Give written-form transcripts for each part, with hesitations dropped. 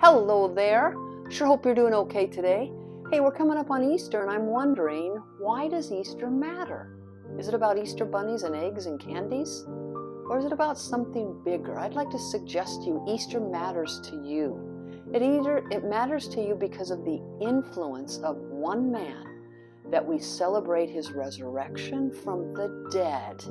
Hello there. Sure hope you're doing okay today. Hey, we're coming up on Easter and I'm wondering, why does Easter matter? Is it about Easter bunnies and eggs and candies? Or is it about something bigger? I'd like to suggest to you Easter matters to you. It matters to you because of the influence of one man that we celebrate his resurrection from the dead.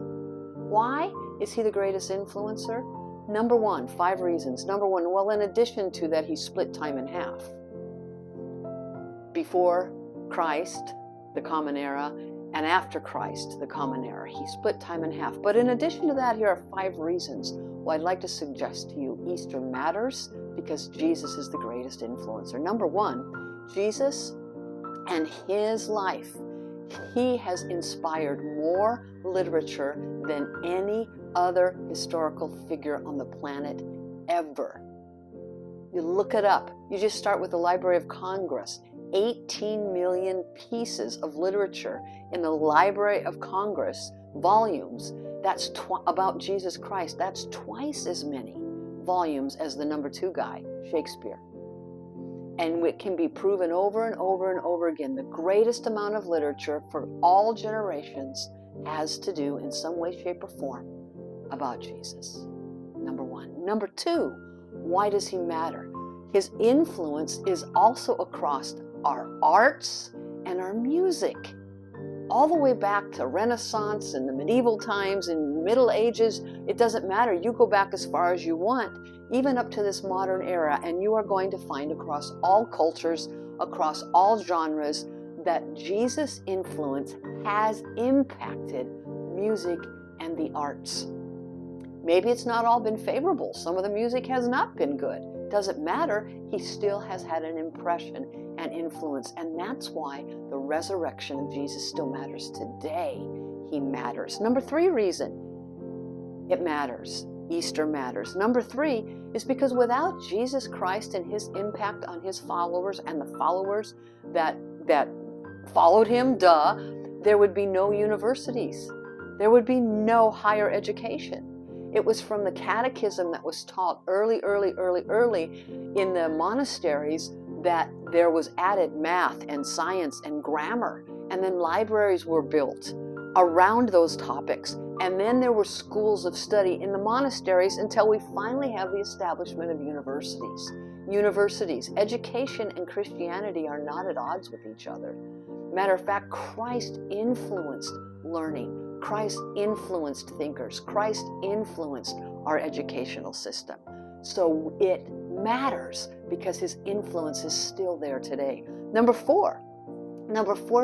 Why is he the greatest influencer? Number one, 5 reasons. Number one, well, in addition to that, he split time in half. Before Christ, the common era, and after Christ, the common era. He split time in half. But in addition to that, here are 5 reasons why I'd like to suggest to you Easter matters because Jesus is the greatest influencer. Number one, Jesus and his life. He has inspired more literature than any other historical figure on the planet ever. You look it up. You just start with the Library of Congress. 18 million pieces of literature in the Library of Congress, volumes. That's about Jesus Christ. That's twice as many volumes as the number 2 guy, Shakespeare. And it can be proven over and over and over again. The greatest amount of literature for all generations has to do in some way, shape, or form about Jesus. Number one. Number 2, why does he matter? His influence is also across our arts and our music. All the way back to Renaissance and the medieval times and Middle Ages, it doesn't matter. You go back as far as you want, even up to this modern era, and you are going to find across all cultures, across all genres, that Jesus' influence has impacted music and the arts. Maybe it's not all been favorable. Some of the music has not been good. Doesn't matter. He still has had an impression and influence, and that's why the resurrection of Jesus still matters today. He matters. Number 3 reason it matters. Easter matters. Number 3 is because without Jesus Christ and his impact on his followers and the followers that followed him, there would be no universities. There would be no higher education. It was from the catechism that was taught early in the monasteries that there was added math and science and grammar. And then libraries were built around those topics. And then there were schools of study in the monasteries until we finally have the establishment of universities. Education and Christianity are not at odds with each other. Matter of fact, Christ influenced learning. Christ influenced thinkers. Christ influenced our educational system. So it matters because his influence is still there today. Number 4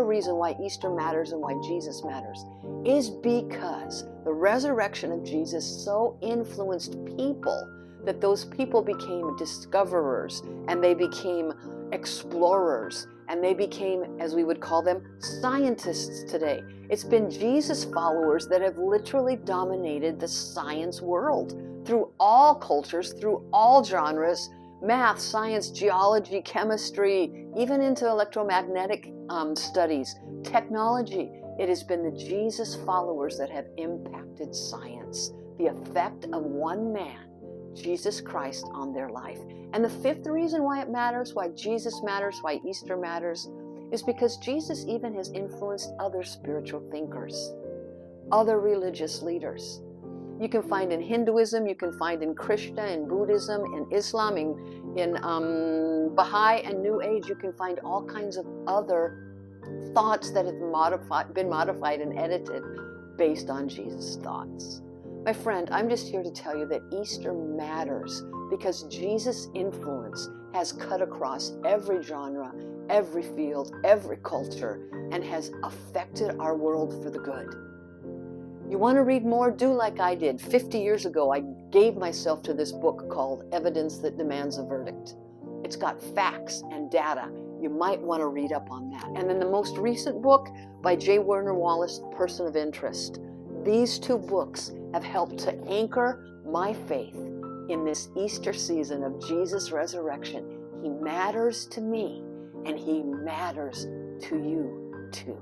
reason why Easter matters and why Jesus matters is because the resurrection of Jesus so influenced people that those people became discoverers and they became explorers and they became, as we would call them, scientists today. It's been Jesus followers that have literally dominated the science world through all cultures, through all genres, math, science, geology, chemistry, even into electromagnetic studies, technology. It has been the Jesus followers that have impacted science, the effect of one man, Jesus Christ, on their life. And the 5th reason why it matters, why Jesus matters, why Easter matters, is because Jesus even has influenced other spiritual thinkers, other religious leaders. You can find in Hinduism, you can find in Krishna, in Buddhism, in Islam, in Baha'i and New Age. You can find all kinds of other thoughts that have been modified and edited based on Jesus' thoughts. My friend, I'm just here to tell you that Easter matters because Jesus' influence has cut across every genre, every field, every culture, and has affected our world for the good. You want to read more? Do like I did. 50 years ago, I gave myself to this book called Evidence That Demands a Verdict. It's got facts and data. You might want to read up on that. And then the most recent book by J. Werner Wallace, Person of Interest. These 2 books have helped to anchor my faith in this Easter season of Jesus' resurrection. He matters to me, and he matters to you too.